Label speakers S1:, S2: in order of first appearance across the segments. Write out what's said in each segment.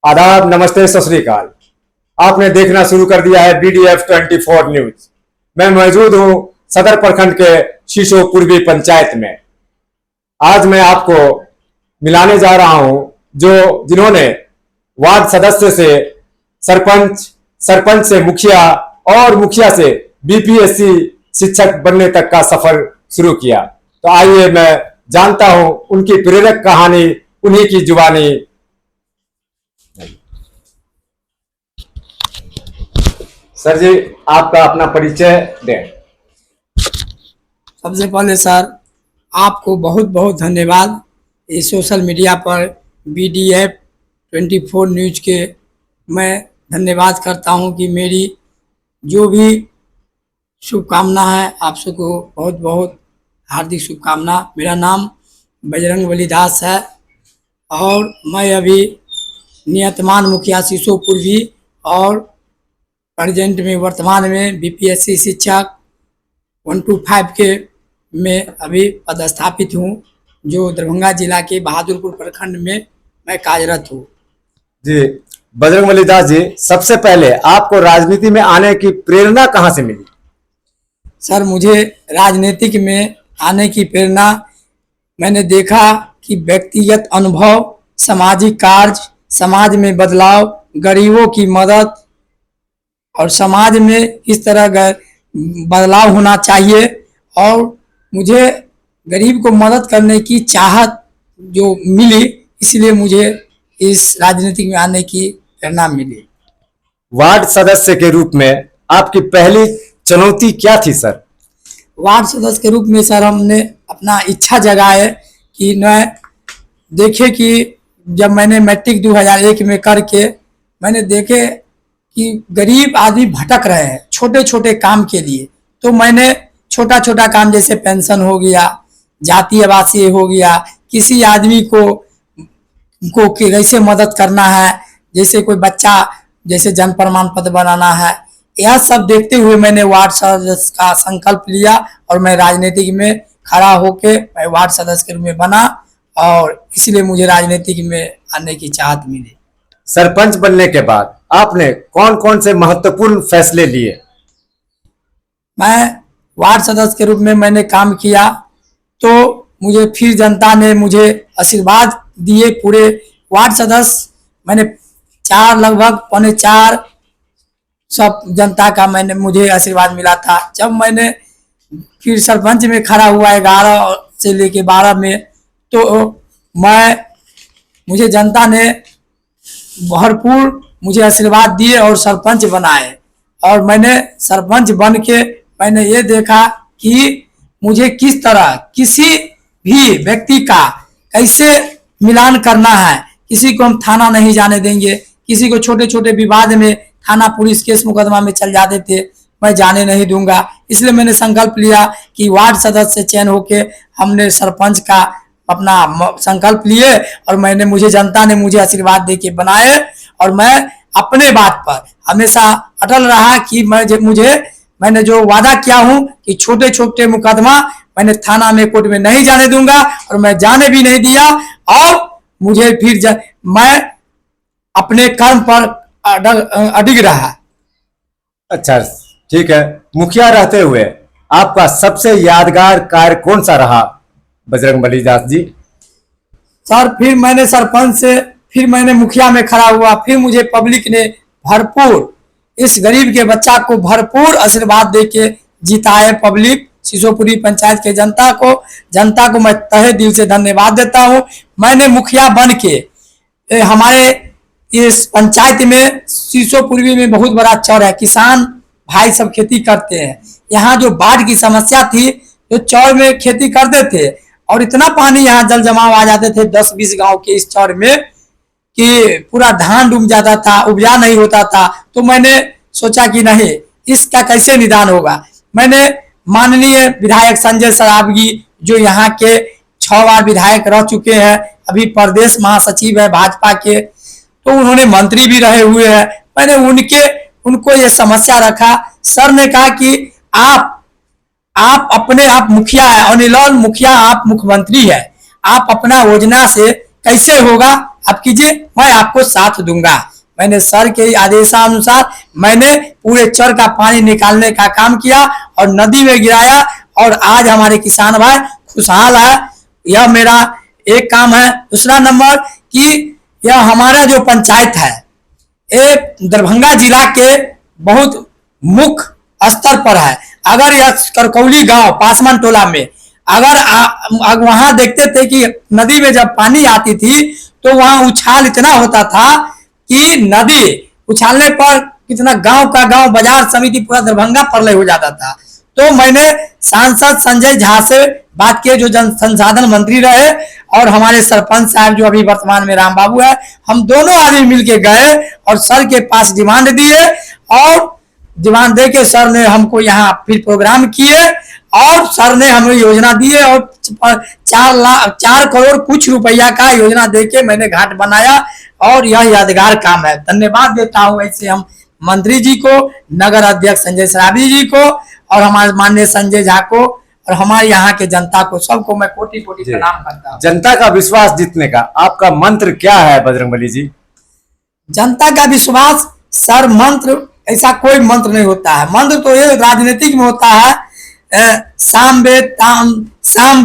S1: आदाब, नमस्ते, सत श्री अकाल। आपने देखना शुरू कर दिया है BDF 24 न्यूज। मैं मौजूद हूं सदर प्रखंड के शीशो पूर्वी पंचायत में। आज मैं आपको मिलाने जा रहा हूं जिन्होंने वार्ड सदस्य से सरपंच, सरपंच से मुखिया और मुखिया से BPSC शिक्षक बनने तक का सफर शुरू किया। तो आइए मैं जानता हूं उनकी प्रेरक कहानी, उन्हीं की जुबानी। सर जी, आपका अपना परिचय दें।
S2: सबसे पहले सर आपको बहुत बहुत धन्यवाद। इस सोशल मीडिया पर BDF 24 न्यूज के मैं धन्यवाद करता हूं कि मेरी जो भी शुभकामना है आप सबको बहुत बहुत हार्दिक शुभकामना। मेरा नाम बजरंगबली दास है और मैं अभी नियतमान मुखिया शीशो पूर्वी और प्रेजेंट में वर्तमान में BPSC शिक्षक 125 के में अभी पदस्थापित हूँ, जो दरभंगा जिला के बहादुरपुर प्रखंड में मैं कार्यरत हूँ।
S1: जी बजरंगबली दास जी, सबसे पहले आपको राजनीति में आने की प्रेरणा कहाँ से मिली?
S2: सर, मुझे राजनीतिक में आने की प्रेरणा मैंने देखा कि व्यक्तिगत अनुभव, सामाजिक कार्य, समाज में बदलाव, गरीबों की मदद और समाज में इस तरह बदलाव होना चाहिए और मुझे गरीब को मदद करने की चाहत जो मिली, इसलिए मुझे इस राजनीति में आने की प्रेरणा मिली।
S1: वार्ड सदस्य के रूप में आपकी पहली चुनौती क्या थी सर?
S2: वार्ड सदस्य के रूप में सर हमने अपना इच्छा जगाए कि मैं देखे कि जब मैंने मैट्रिक 2001 में करके मैंने देखे कि गरीब आदमी भटक रहे हैं छोटे छोटे काम के लिए, तो मैंने छोटा छोटा काम जैसे पेंशन हो गया, जातीय आवासीय हो गया, किसी आदमी को कैसे मदद करना है, जैसे कोई बच्चा जैसे जन्म प्रमाण पत्र बनाना है, यह सब देखते हुए मैंने वार्ड सदस्य का संकल्प लिया और मैं राजनीतिक में खड़ा होके मैं वार्ड सदस्य के रूप में बना और इसलिए मुझे राजनीतिक में आने की चाहत मिली।
S1: सरपंच बनने के बाद आपने कौन कौन से महत्वपूर्ण फैसले लिए?
S2: मैं वार्ड सदस्य के रूप में मैंने काम किया तो मुझे फिर जनता ने मुझे आशीर्वाद दिए। पूरे वार्ड सदस्य मैंने लगभग 4.25 सब जनता का मुझे आशीर्वाद मिला था। जब मैंने फिर सरपंच में खड़ा हुआ 11 से लेके 12 में, तो मुझे जनता ने भरपूर मुझे आशीर्वाद दिए और सरपंच बनाए और मैंने सरपंच बन के मैंने ये देखा कि मुझे किस तरह किसी भी व्यक्ति का कैसे मिलान करना है। किसी को हम थाना नहीं जाने देंगे, किसी को छोटे छोटे विवाद में थाना पुलिस केस मुकदमा में चल जाते थे, मैं जाने नहीं दूंगा। इसलिए मैंने संकल्प लिया कि वार्ड सदस्य से चयन होके हमने सरपंच का अपना संकल्प लिए और मुझे जनता ने मुझे आशीर्वाद देके बनाए और मैं अपने बात पर हमेशा अटल रहा कि मैंने जो वादा किया हूं कि छोटे छोटे मुकदमा मैंने थाना में कोर्ट में नहीं जाने दूंगा और मैं जाने भी नहीं दिया और मुझे फिर मैं अपने कर्म पर अडिग रहा।
S1: अच्छा, ठीक है। मुखिया रहते हुए आपका सबसे यादगार कार्य कौन सा रहा बजरंगबली दास जी?
S2: सर, फिर मैंने सरपंच से फिर मैंने मुखिया में खड़ा हुआ, फिर मुझे पब्लिक ने भरपूर इस गरीब के बच्चा को भरपूर आशीर्वाद देके जिताए। पब्लिक शीशोपुरी पंचायत के जनता को मैं तहे दिल से धन्यवाद देता हूं। मैंने मुखिया बन के हमारे इस पंचायत में शीशोपुरी में बहुत बड़ा चौर है, किसान भाई सब खेती करते हैं। यहाँ जो बाढ़ की समस्या थी तो चौर में खेती करते थे और इतना पानी यहाँ जल जमाव आ जाते थे 10-20 गांव के इस चौर में कि पूरा धान डूब जाता था, उपजा नहीं होता था। तो मैंने सोचा कि नहीं, इसका कैसे निदान होगा। मैंने माननीय विधायक संजय सरावगी जो यहाँ के 6 बार विधायक रह चुके हैं, अभी प्रदेश महासचिव है भाजपा के, तो उन्होंने मंत्री भी रहे हुए हैं। मैंने उनको ये समस्या रखा। सर ने कहा कि आप अपने आप मुखिया है, अनिल मुखिया आप मुख्यमंत्री है, आप अपना योजना से कैसे होगा आप कीजिए, मैं आपको साथ दूंगा। मैंने सर के आदेशानुसार मैंने पूरे चर का पानी निकालने का काम किया और नदी में गिराया, और आज हमारे किसान भाई खुशहाल है। यह मेरा एक काम है। दूसरा नंबर कि यह हमारा जो पंचायत है, ये दरभंगा जिला के बहुत मुख्य स्तर पर है। अगर यह करकौली गांव पासमान टोला में अगर वहां देखते थे कि नदी में जब पानी आती थी तो वहां उछाल इतना होता था कि नदी उछालने पर कितना गांव का गांव, बाजार समिति, पूरा दरभंगा प्रलय हो जाता था। तो मैंने सांसद संजय झा से बात की, जो जन संसाधन मंत्री रहे, और हमारे सरपंच साहब जो अभी वर्तमान में राम बाबू है, हम दोनों आदमी मिलके गए और सर के पास डिमांड दिए, और डिमांड दे के सर ने हमको यहाँ फिर प्रोग्राम किए, और सर ने हमें योजना दी है, और 4 करोड़ कुछ रुपया का योजना देके मैंने घाट बनाया, और यह यादगार काम है। धन्यवाद देता हूँ ऐसे हम मंत्री जी को, नगर अध्यक्ष संजय सराबी जी को, और हमारे माननीय संजय झा को, और हमारे यहाँ के जनता को, सबको मैं कोटि कोटि प्रणाम करता हूँ।
S1: जनता का विश्वास जीतने का आपका मंत्र क्या है बजरंगबली जी?
S2: जनता का विश्वास सर, मंत्र ऐसा कोई मंत्र नहीं होता है। मंत्र तो ये राजनीतिक में होता है, सामवेद साम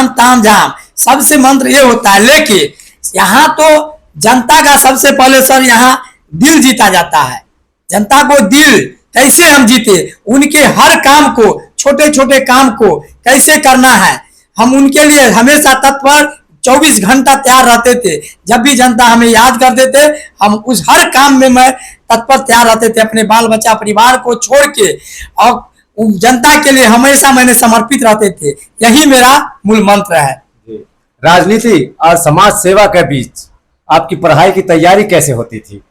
S2: ताम झाम, सबसे मंत्र ये होता है। लेकिन यहाँ तो जनता का सबसे पहले सर यहाँ दिल जीता जाता है। जनता को दिल कैसे हम जीते, उनके हर काम को, छोटे छोटे काम को कैसे करना है, हम उनके लिए हमेशा तत्पर 24 घंटा तैयार रहते थे। जब भी जनता हमें याद करते थे, हम उस हर काम में मैं तत्पर तैयार रहते थे, अपने बाल बच्चा परिवार को छोड़ के, और जनता के लिए हमेशा मैंने समर्पित रहते थे। यही मेरा मूल मंत्र है।
S1: राजनीति और समाज सेवा के बीच आपकी पढ़ाई की तैयारी कैसे होती थी?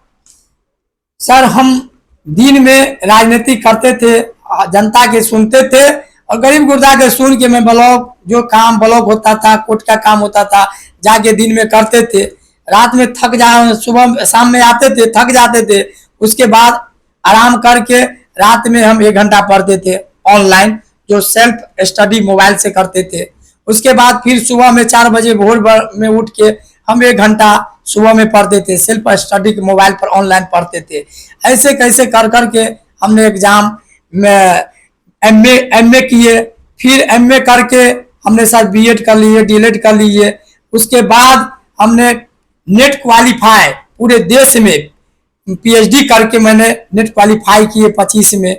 S2: सर, हम दिन में राजनीति करते थे, जनता के सुनते थे, और गरीब गुरदा के सुन के मैं ब्लॉक, जो काम ब्लॉक होता था, कोर्ट का काम होता था, जाके दिन में करते थे। रात में थक जा, सुबह शाम में आते थे, थक जाते थे। उसके बाद आराम करके रात में हम 1 घंटा पढ़ते थे ऑनलाइन, जो सेल्फ स्टडी मोबाइल से करते थे। उसके बाद फिर सुबह में 4 बजे भोर में उठ के हम 1 घंटा सुबह में पढ़ते थे, सेल्फ स्टडी मोबाइल पर ऑनलाइन पढ़ते थे। ऐसे कैसे कर करके हमने एग्जाम में एमए किए, फिर एमए करके हमने सर बीएड कर लिए, डीएलएड कर लिए। उसके बाद हमने नेट क्वालिफाई पूरे देश में पीएचडी करके मैंने नेट क्वालिफाई किए 25 में,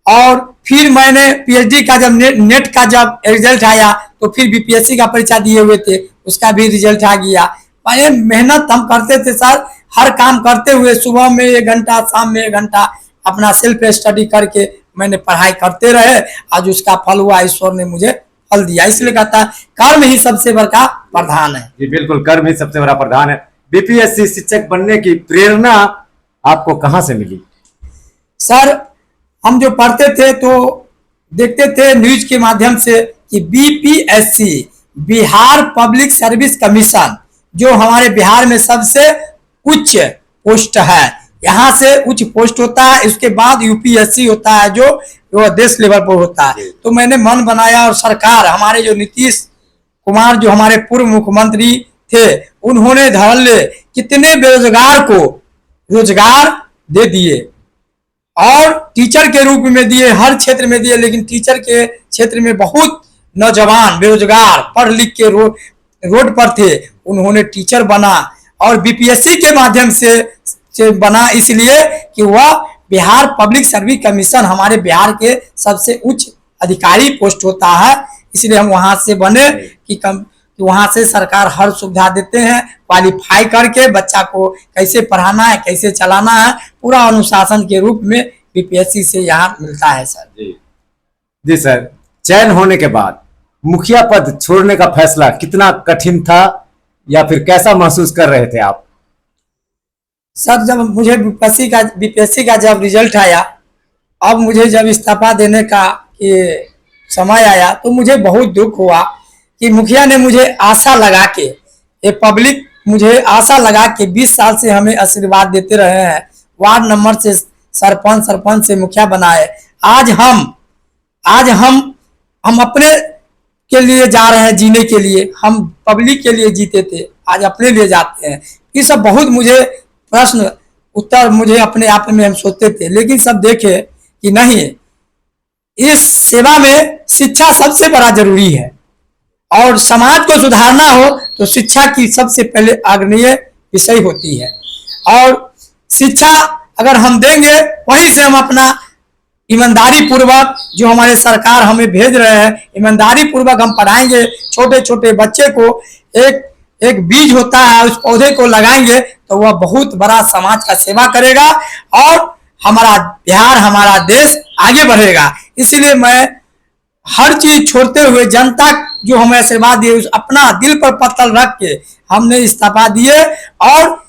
S2: और फिर मैंने पीएचडी का जब नेट का जब रिजल्ट आया तो फिर बीपीएससी का परीक्षा दिए हुए थे, उसका भी रिजल्ट आ गया। मेहनत हम करते थे सर, हर काम करते हुए सुबह में 1 घंटा, शाम में 1 घंटा अपना सेल्फ स्टडी करके मैंने पढ़ाई करते रहे। आज उसका फल हुआ, ईश्वर ने मुझे फल दिया। इसलिए कहता है कर्म ही सबसे बड़ा प्रधान है।
S1: जी बिल्कुल, कर्म ही सबसे बड़ा प्रधान है। बीपीएससी शिक्षक बनने की प्रेरणा आपको कहां से मिली?
S2: सर, हम जो पढ़ते थे तो देखते थे न्यूज के माध्यम से कि BPSC, Bihar public service commission, जो हमारे बिहार में सबसे उच्च पोस्ट है, यहाँ से उच्च पोस्ट होता है। इसके बाद यूपीएससी होता है, जो देश लेवल पर होता है। तो मैंने मन बनाया, और सरकार, हमारे जो नीतीश कुमार, जो हमारे पूर्व मुख्यमंत्री थे, उन्होंने धड़ल्ले कितने बेरोजगार को रोजगार दे दिए, और टीचर के रूप में दिए, हर क्षेत्र में दिए। लेकिन टीचर के क्षेत्र में बहुत नौजवान बेरोजगार पढ़ लिख के रोड पर थे, उन्होंने टीचर बना, और बीपीएससी के माध्यम से बना, इसलिए कि वह बिहार पब्लिक सर्विस कमीशन हमारे बिहार के सबसे उच्च अधिकारी पोस्ट होता है। इसलिए हम वहां से बने कि वहां से सरकार हर सुविधा देते हैं, क्वालिफाई करके बच्चा को कैसे पढ़ाना है, कैसे चलाना है, पूरा अनुशासन के रूप में बीपीएससी से यहाँ मिलता है सर।
S1: जी सर, चयन होने के बाद मुखिया पद छोड़ने का फैसला कितना कठिन था, या फिर कैसा महसूस कर रहे थे आप?
S2: सर, जब मुझे बीपीएससी का जब रिजल्ट आया, अब मुझे जब इस्तीफा देने का ये समय आया, तो मुझे बहुत दुख हुआ कि मुखिया ने मुझे आशा लगा के, ये पब्लिक मुझे आशा लगा के 20 साल से हमें आशीर्वाद देते रहे हैं। वार्ड नंबर से सरपंच से मुखिया बनाए। आज हम अपने के लिए जा रहे हैं जीने के लिए, हम पब्लिक के लिए जीते थे, आज अपने लिए जाते हैं। ये सब बहुत मुझे प्रश्न उत्तर मुझे अपने आप में हम सोचते थे, लेकिन सब देखे कि नहीं, इस सेवा में शिक्षा सबसे बड़ा जरूरी है और समाज को सुधारना हो तो शिक्षा की सबसे पहले अग्रणीय विषय होती है। और शिक्षा अगर हम देंगे वहीं से हम अपना ईमानदारी पूर्वक, जो हमारे सरकार हमें भेज रहे हैं, ईमानदारी पूर्वक हम पढ़ाएंगे। छोटे छोटे बच्चे को एक एक बीज होता है, उस पौधे को लगाएंगे तो वह बहुत बड़ा समाज का सेवा करेगा और हमारा बिहार, हमारा देश आगे बढ़ेगा। इसलिए मैं हर चीज छोड़ते हुए जनता जो हमें आशीर्वाद दिए, उस अपना दिल पर पत्थर रख के हमने इस्तीफा दिए और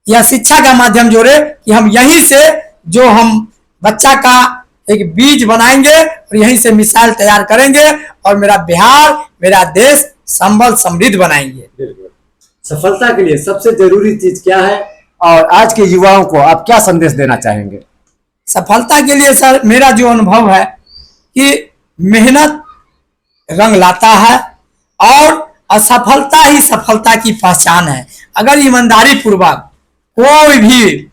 S2: यह शिक्षा का माध्यम जोड़े कि हम यहीं से जो हम बच्चा का एक बीज बनाएंगे और यहीं से मिसाइल तैयार करेंगे और मेरा बिहार, मेरा देश संबल समृद्ध बनाएंगे।
S1: बिल्कुल। सफलता के लिए सबसे जरूरी चीज क्या है और आज के युवाओं को आप क्या संदेश देना चाहेंगे?
S2: सफलता के लिए सर मेरा जो अनुभव है कि मेहनत रंग लाता है और असफलता ही सफलता की पहचान है। अगर ईमानदारी पूर्वक कोई भी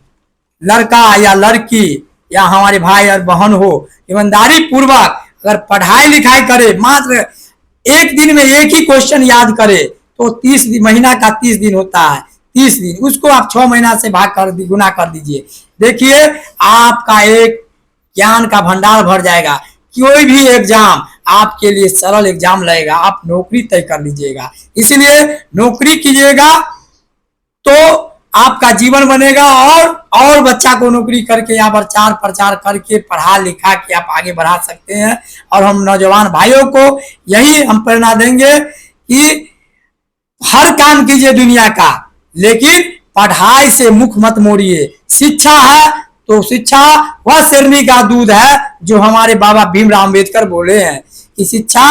S2: लड़का या लड़की या हमारे भाई और बहन हो, ईमानदारी पूर्वक अगर पढ़ाई लिखाई करे, मात्र एक दिन में एक ही क्वेश्चन याद करे तो 30 महीना का 30 दिन होता है, 30 दिन उसको आप 6 महीना से भाग कर गुना कर दीजिए। देखिए आपका एक ज्ञान का भंडार भर जाएगा। कोई भी एग्जाम आपके लिए सरल एग्जाम लगेगा, आप नौकरी तय कर लीजिएगा। इसलिए नौकरी कीजिएगा तो आपका जीवन बनेगा और बच्चा को नौकरी करके या प्रचार प्रचार करके पढ़ा लिखा के आप आगे बढ़ा सकते हैं। और हम नौजवान भाइयों को यही हम प्रेरणा देंगे कि हर काम कीजिए दुनिया का, लेकिन पढ़ाई से मुख मत मोड़िए। शिक्षा है तो शिक्षा वह शेरनी का दूध है जो हमारे बाबा भीमराव अम्बेडकर बोले हैं कि शिक्षा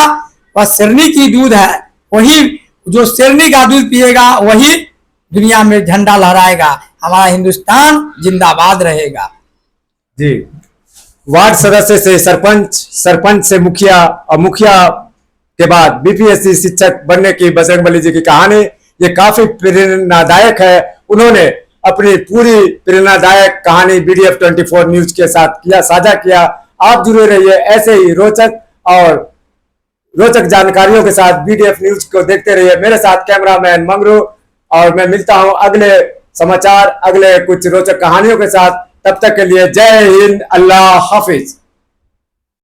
S2: वह शेरनी की दूध है, वही जो शेरनी का दूध पिएगा वही दुनिया में झंडा लहराएगा, हमारा हिंदुस्तान जिंदाबाद रहेगा।
S1: जी, वार्ड सदस्य से सरपंच, सरपंच से मुखिया और मुखिया के बाद बीपीएससी शिक्षक बनने की बजरंगबली जी की कहानी ये काफी प्रेरणादायक है। उन्होंने अपनी पूरी प्रेरणादायक कहानी BDF 24 न्यूज के साथ साझा किया। आप जुड़े रहिए ऐसे ही रोचक जानकारियों के साथ। BDF न्यूज को देखते रहिए। मेरे साथ कैमरामैन मंगरू और मैं मिलता हूं अगले समाचार, अगले कुछ रोचक कहानियों के साथ। तब तक के लिए जय हिंद, अल्लाह हाफिज।